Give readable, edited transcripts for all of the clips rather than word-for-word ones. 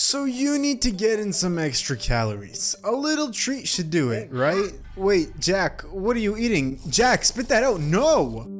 So you need to get in some extra calories. A little treat should do it, right? Wait, Jack, what are you eating? Jack, spit that out, no!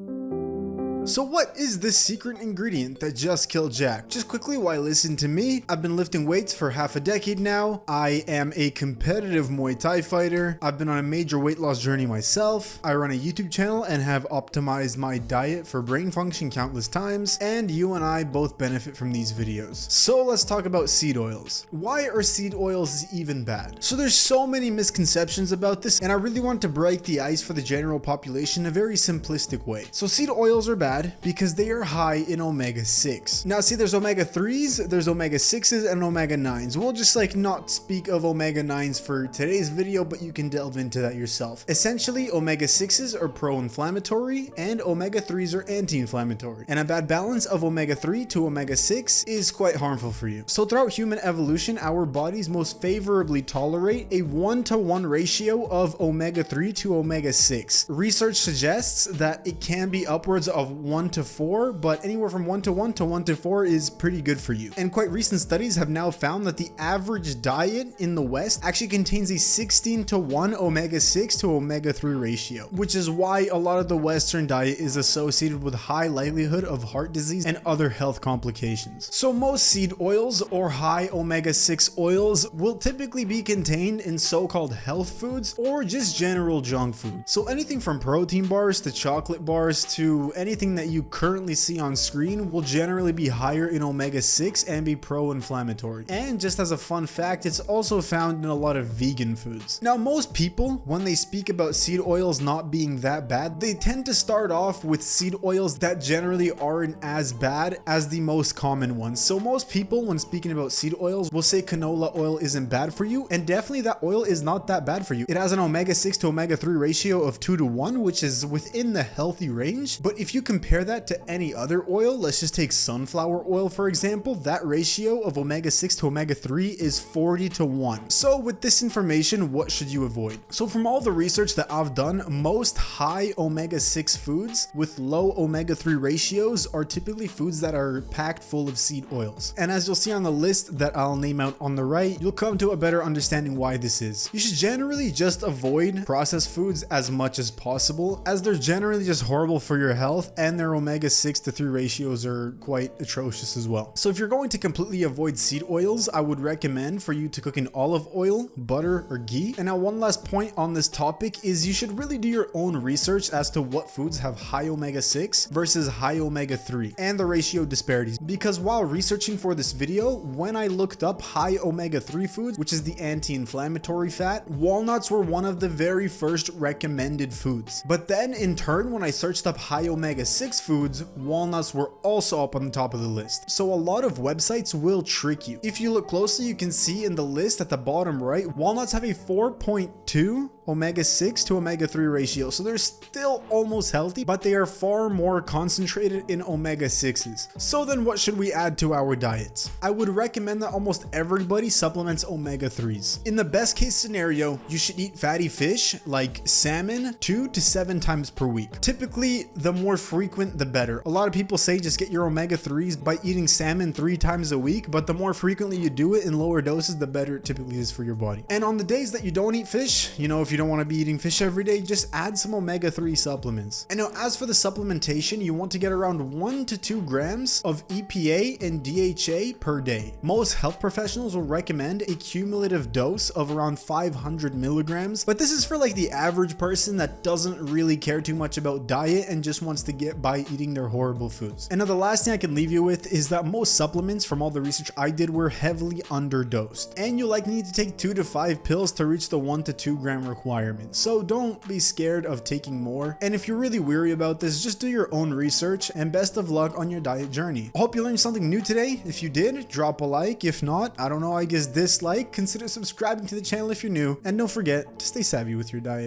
So what is this secret ingredient that just killed Jack? Just quickly, why listen to me? I've been lifting weights for half a decade now. I am a competitive Muay Thai fighter. I've been on a major weight loss journey myself. I run a YouTube channel and have optimized my diet for brain function countless times, and you and I both benefit from these videos. So let's talk about seed oils. Why are seed oils even bad? So there's so many misconceptions about this, and I really want to break the ice for the general population in a very simplistic way. So seed oils are bad because they are high in omega-6. Now see, there's omega-3s, there's omega-6s, and omega-9s. We'll just not speak of omega-9s for today's video, but you can delve into that yourself. Essentially, omega-6s are pro-inflammatory and omega-3s are anti-inflammatory. And a bad balance of omega-3 to omega-6 is quite harmful for you. So throughout human evolution, our bodies most favorably tolerate a 1-to-1 ratio of omega-3 to omega-6. Research suggests that it can be upwards of 1 to 4, but anywhere from 1 to 1 to 1 to 4 is pretty good for you. And quite recent studies have now found that the average diet in the West actually contains a 16 to 1 omega-6 to omega-3 ratio, which is why a lot of the Western diet is associated with high likelihood of heart disease and other health complications. So most seed oils or high omega-6 oils will typically be contained in so-called health foods or just general junk food. So anything from protein bars to chocolate bars to anything that you currently see on screen will generally be higher in omega-6 and be pro-inflammatory. And just as a fun fact, it's also found in a lot of vegan foods. Now, most people, when they speak about seed oils not being that bad, they tend to start off with seed oils that generally aren't as bad as the most common ones. So most people, when speaking about seed oils, will say canola oil isn't bad for you, and definitely that oil is not that bad for you. It has an omega-6 to omega-3 ratio of 2 to 1, which is within the healthy range. But if you compare that to any other oil, let's just take sunflower oil for example, that ratio of omega-6 to omega-3 is 40 to 1. So with this information, what should you avoid? So from all the research that I've done, most high omega-6 foods with low omega-3 ratios are typically foods that are packed full of seed oils. And as you'll see on the list that I'll name out on the right, you'll come to a better understanding why this is. You should generally just avoid processed foods as much as possible, as they're generally just horrible for your health and their omega-6 to 3 ratios are quite atrocious as well. So if you're going to completely avoid seed oils, I would recommend for you to cook in olive oil, butter, or ghee. And now one last point on this topic is you should really do your own research as to what foods have high omega-6 versus high omega-3 and the ratio disparities. Because while researching for this video, when I looked up high omega-3 foods, which is the anti-inflammatory fat, walnuts were one of the very first recommended foods. But then in turn, when I searched up high omega-6 foods, walnuts were also up on the top of the list. So a lot of websites will trick you. If you look closely, you can see in the list at the bottom right, walnuts have a 4.2 omega-6 to omega-3 ratio. So they're still almost healthy, but they are far more concentrated in omega-6s. So then what should we add to our diets? I would recommend that almost everybody supplements omega-3s. In the best case scenario, you should eat fatty fish like salmon 2 to 7 times per week. Typically, the more frequent, the better. A lot of people say just get your omega-3s by eating salmon 3 times a week, but the more frequently you do it in lower doses, the better it typically is for your body. And on the days that you don't eat fish, if you don't want to be eating fish every day, just add some omega-3 supplements. And now as for the supplementation, you want to get around 1 to 2 grams of EPA and DHA per day. Most health professionals will recommend a cumulative dose of around 500 milligrams, but this is for the average person that doesn't really care too much about diet and just wants to get by eating their horrible foods. And now the last thing I can leave you with is that most supplements from all the research I did were heavily underdosed, and you'll likely need to take 2 to 5 pills to reach the 1 to 2 gram requirement. So don't be scared of taking more. And if you're really weary about this, just do your own research, and best of luck on your diet journey. I hope you learned something new today. If you did, drop a like. If not, I guess dislike. Consider subscribing to the channel if you're new, and don't forget to stay savvy with your diet.